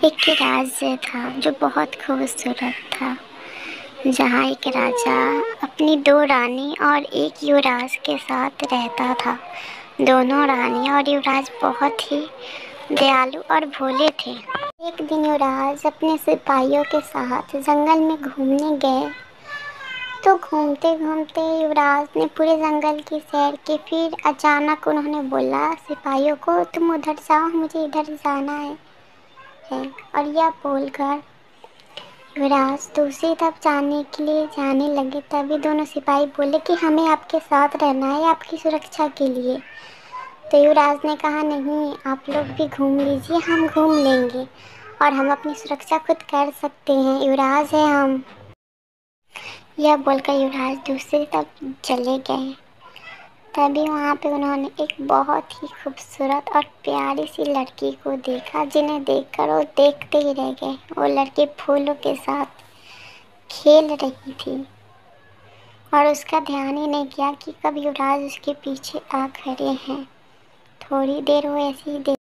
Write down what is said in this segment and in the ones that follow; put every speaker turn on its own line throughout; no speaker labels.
एक राज्य था जो बहुत खूबसूरत था, जहाँ एक राजा अपनी दो रानी और एक युवराज के साथ रहता था। दोनों रानी और युवराज बहुत ही दयालु और भोले थे। एक दिन युवराज अपने सिपाहियों के साथ जंगल में घूमने गए। तो घूमते घूमते युवराज ने पूरे जंगल की सैर की। फिर अचानक उन्होंने बोला सिपाहियों को, तुम उधर जाओ, मुझे इधर जाना है। और यह बोलकर युवराज दूसरी तरफ जाने के लिए जाने लगे। तभी दोनों सिपाही बोले कि हमें आपके साथ रहना है, आपकी सुरक्षा के लिए। तो युवराज ने कहा, नहीं, आप लोग भी घूम लीजिए, हम घूम लेंगे और हम अपनी सुरक्षा खुद कर सकते हैं, युवराज है हम। यह बोलकर युवराज दूसरी तरफ चले गए। तभी वहाँ पे उन्होंने एक बहुत ही खूबसूरत और प्यारी सी लड़की को देखा, जिन्हें देखकर वो देखते ही रह गए। वो लड़की फूलों के साथ खेल रही थी और उसका ध्यान ही नहीं किया कि कब युवराज उसके पीछे आ खड़े हैं। थोड़ी देर वो ऐसे ही देख।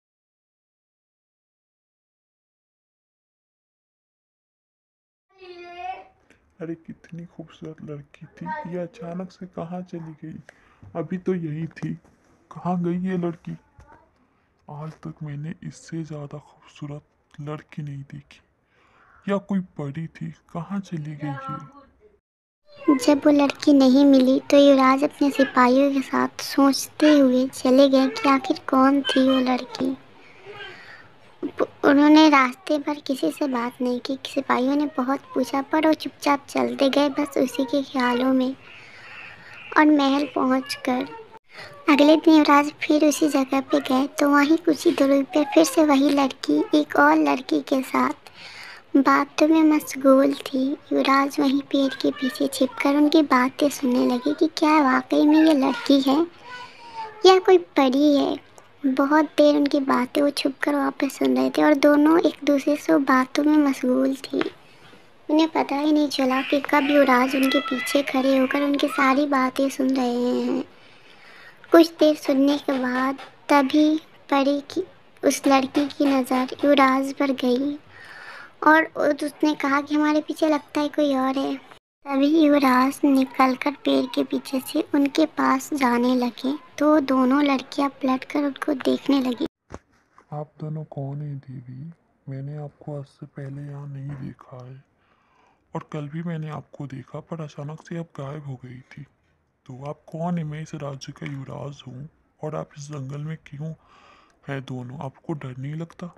अरे कितनी खूबसूरत लड़की थी, ये अचानक से कहाँ चली गई? अभी तो यही थी, कहाँ गई ये लड़की? आज तक मैंने इससे ज़्यादा खूबसूरत लड़की नहीं देखी। या कोई परी थी, कहाँ चली गई ये?
जब वो लड़की नहीं मिली तो युवराज अपने सिपाहियों के साथ सोचते हुए चले गए कि आखिर कौन थी वो लड़की। उन्होंने रास्ते भर किसी से बात नहीं की। सिपाहियों ने बहुत पूछा पर वो चुपचाप चलते गए, बस उसी के ख्यालों में। और महल पहुंचकर अगले दिन युवराज फिर उसी जगह पे गए तो वहीं कुछ ही दूरी पे फिर से वही लड़की एक और लड़की के साथ बातों में मशगूल थी। युवराज वहीं पेड़ के पीछे छिपकर उनकी बातें सुनने लगे कि क्या वाकई में ये लड़की है या कोई परी है। बहुत देर उनकी बातें वो छुपकर वापस सुन रहे थे और दोनों एक दूसरे से बातों में मशगूल थी। उन्हें पता ही नहीं चला कि कब युवराज उनके पीछे खड़े होकर उनकी सारी बातें सुन रहे हैं। कुछ देर सुनने के बाद तभी परी की उस लड़की की नज़र युवराज पर गई और उसने कहा कि हमारे पीछे लगता है कोई और है। तभी युवराज निकलकर पेड़ के पीछे से उनके पास जाने लगे तो दोनों लड़कियां पलटकर उनको देखने लगी।
आप दोनों कौन हैं देवी? मैंने आपको आज से पहले यहाँ नहीं देखा है, और कल भी मैंने आपको देखा पर अचानक से आप गायब हो गई थी। तो आप कौन है? मैं इस राज्य का युवराज हूँ, और आप इस जंगल में क्यों है दोनों? आपको डर नहीं लगता?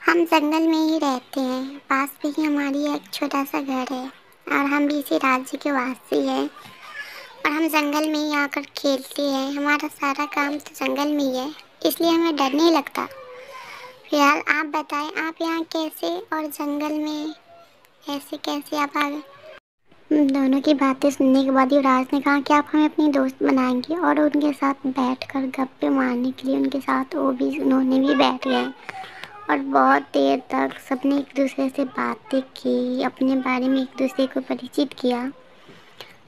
हम जंगल में ही रहते हैं, पास में ही हमारी एक छोटा सा घर है और हम भी इसी राज्य के वासी हैं और हम जंगल में ही आकर खेलते हैं। हमारा सारा काम तो जंगल में ही है, इसलिए हमें डर नहीं लगता। फिलहाल आप बताएं, आप यहाँ कैसे और जंगल में ऐसे कैसे आप आ गए? दोनों की बातें सुनने के बाद युवराज ने कहा कि आप हमें अपनी दोस्त बनाएंगे और उनके साथ बैठकर गप्पे मारने के लिए उनके साथ उन्होंने भी बैठ गए और बहुत देर तक सबने एक दूसरे से बातें की, अपने बारे में एक दूसरे को परिचित किया।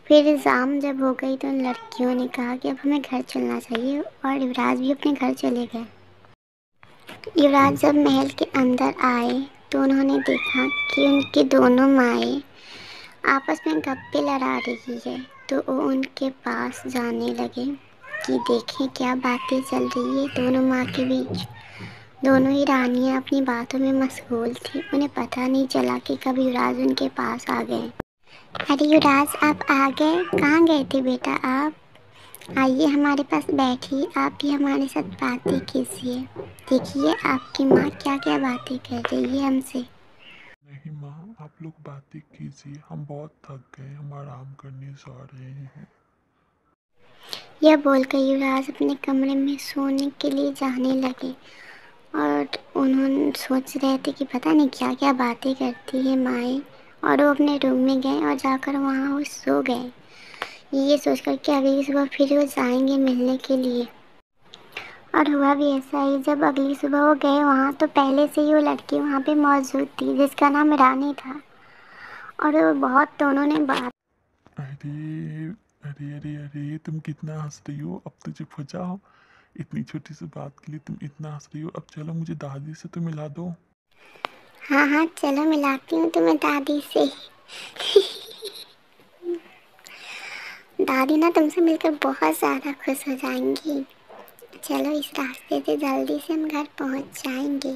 फिर शाम जब हो गई तो उन लड़कियों ने कहा कि अब हमें घर चलना चाहिए और युवराज भी अपने घर चले गए। युवराज जब महल के अंदर आए तो उन्होंने देखा कि उनकी दोनों माएँ आपस में गप्पे लड़ा रही है। तो वो उनके पास जाने लगे कि देखें क्या बातें चल रही है दोनों माँ के बीच। दोनों ही रानियाँ अपनी बातों में मशगूल थी। उन्हें पता नहीं चला कि कब युवराज उनके पास आ गए। अरे युवराज, आप आ गए? कहाँ गए थे बेटा आप? आइए हमारे पास बैठिए, आप भी हमारे साथ बातें कीजिए। देखिए आपकी माँ क्या क्या बातें कर रही है हमसे।
नहीं माँ, आप लोग बातें कीजिए, हम बहुत थक गए, हम आराम करने जा रहे हैं।
यह बोलकर युवराज अपने कमरे में सोने के लिए जाने लगे और उन्होंने सोच रहे थे कि पता नहीं क्या क्या बातें करती है माएँ। और वो अपने रूम में गए और जाकर वहाँ वो सो गए, ये सोचकर कि अगली सुबह फिर वो जाएंगे मिलने के लिए। और हुआ भी ऐसा ही, जब अगली सुबह वो गए वहाँ तो पहले से ही वो लड़की वहाँ पे मौजूद थी जिसका नाम रानी था। और वो बहुत दोनों ने बात।
अरे अरे अरे अरे, तुम कितना हंस रही हो? अब तो चुप हो जाओ। इतनी छोटी सी बात के लिए तुम इतना हंस रही हो। अब चलो मुझे दादी से तो मिला दो।
हाँ हाँ, चलो मिलाती हूँ तुम्हें दादी से। दादी ना तुमसे मिलकर बहुत ज़्यादा खुश हो जाएंगी। चलो इस रास्ते से जल्दी से हम घर पहुँच जाएंगे।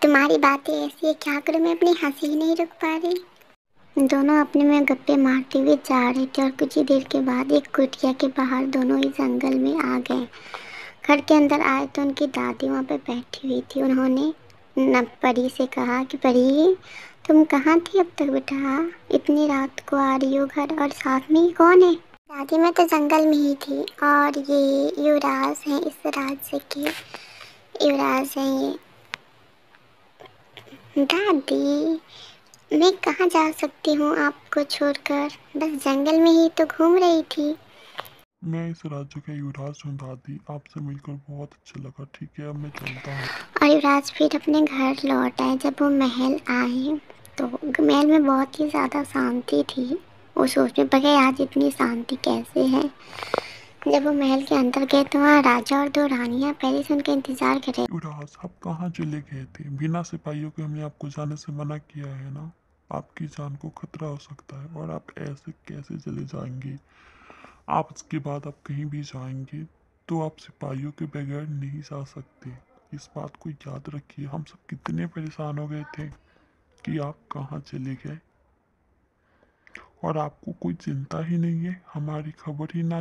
तुम्हारी बातें ऐसी है, क्या करूँ, मैं अपनी हंसी ही नहीं रुक पा रही। दोनों अपने में गप्पे मारते हुए जा रहे थे और कुछ ही देर के बाद एक कुटिया के बाहर दोनों ही जंगल में आ गए। घर के अंदर आए तो उनकी दादी वहाँ पे बैठी हुई थी। उन्होंने न परी से कहा कि परी, तुम कहाँ थी अब तक बेटा, इतनी रात को आ रही हो घर, और साथ में ही कौन है? दादी मैं तो जंगल में ही थी, और ये युवराज हैं इस राज्य के, युवराज हैं ये। दादी मैं कहाँ जा सकती हूँ आपको छोड़कर, बस जंगल में ही तो घूम रही थी।
मैं इस राज्य का युवराज हूँ दादी, आपसे मिलकर बहुत अच्छा लगा। ठीक है, अब मैं चलता हूँ।
और युवराज फिर अपने घर लौट आए। जब वो महल आए तो महल में बहुत ही ज़्यादा शांति थी। वो सोचने पड़े आज इतनी शांति कैसे है। जब वो महल के अंदर गए तो वहाँ राजा और दो रानियाँ पहले से उनका इंतजार कर रहे।
युवराज, आप कहाँ चले गए थे? बिना सिपाहियों के हमने आपको जाने से मना किया है ना। आपकी जान को खतरा हो सकता है, और आप ऐसे कैसे चले जाएंगे? आप इसके बाद आप कहीं भी जाएंगे तो आप सिपाहियों के बगैर नहीं जा सकते। इस बात को याद रखिए। हम सब कितने परेशान हो गए थे कि आप कहाँ चले गए, और आपको कोई चिंता ही नहीं है, हमारी खबर ही ना।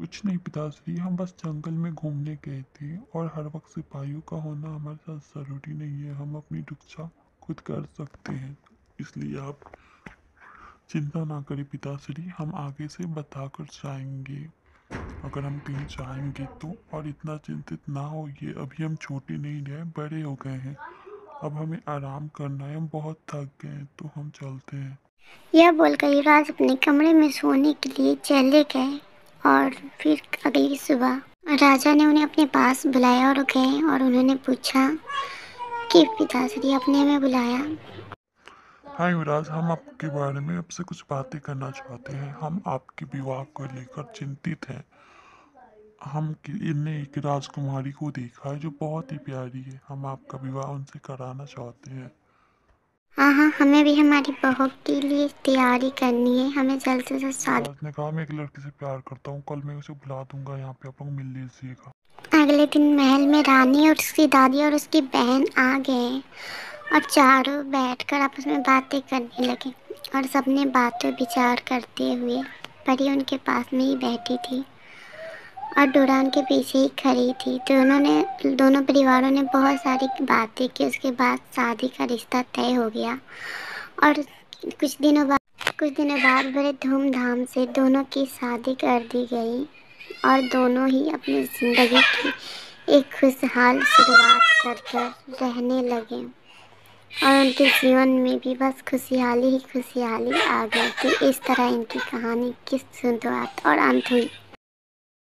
कुछ नहीं पिताश्री, हम बस जंगल में घूमने गए थे, और हर वक्त सिपाहियों का होना हमारे साथ ज़रूरी नहीं है। हम अपनी रक्षा खुद कर सकते हैं, इसलिए आप चिंता ना करें पिताश्री। हम आगे से बताकर जाएंगे अगर हम कहीं जाएंगे तो। और इतना चिंतित ना होइए, अभी हम छोटे नहीं रहे, बड़े हो गए हैं। अब हमें आराम करना है, हम बहुत थक गए हैं, तो हम चलते हैं।
यह बोलकर युवराज अपने कमरे में सोने के लिए चले गए। और फिर अगली सुबह राजा ने उन्हें अपने पास बुलाया और गए और उन्होंने पूछा कि पिताश्री आपने हमें बुलाया।
हाँ युवराज, हम आपके बारे में आपसे कुछ बातें करना चाहते हैं। हम आपके विवाह को लेकर चिंतित हैं। इनने एक राजकुमारी को देखा है जो बहुत ही प्यारी है। हम आपका विवाह उनसे कराना चाहते हैं।
हाँ हाँ, हमें भी हमारी बहू के लिए तैयारी करनी है, हमें जल्द से जल्द शादी।
युवराज ने कहा, मैं एक लड़की से प्यार करता हूँ, कल मैं उसे बुला दूंगा यहाँ पे, आप लोग मिल लीजिएगा।
अगले दिन महल में रानी और उसकी दादी और उसकी बहन आ गए और चारों बैठकर आपस में बातें करने लगे। और सबने बातें विचार करते हुए परी उनके पास में ही बैठी थी और डोरान के पीछे ही खड़ी थी। दोनों परिवारों ने बहुत सारी बातें की। उसके बाद शादी का रिश्ता तय हो गया और कुछ दिनों बाद बड़े धूमधाम से दोनों की शादी कर दी गई और दोनों ही अपनी ज़िंदगी की एक खुशहाल शुरुआत कर रहने लगे। और उनके जीवन में भी बस खुशहाली ही खुशहाली आ गई थी। इस तरह इनकी कहानी की शुरुआत और अंत हुई।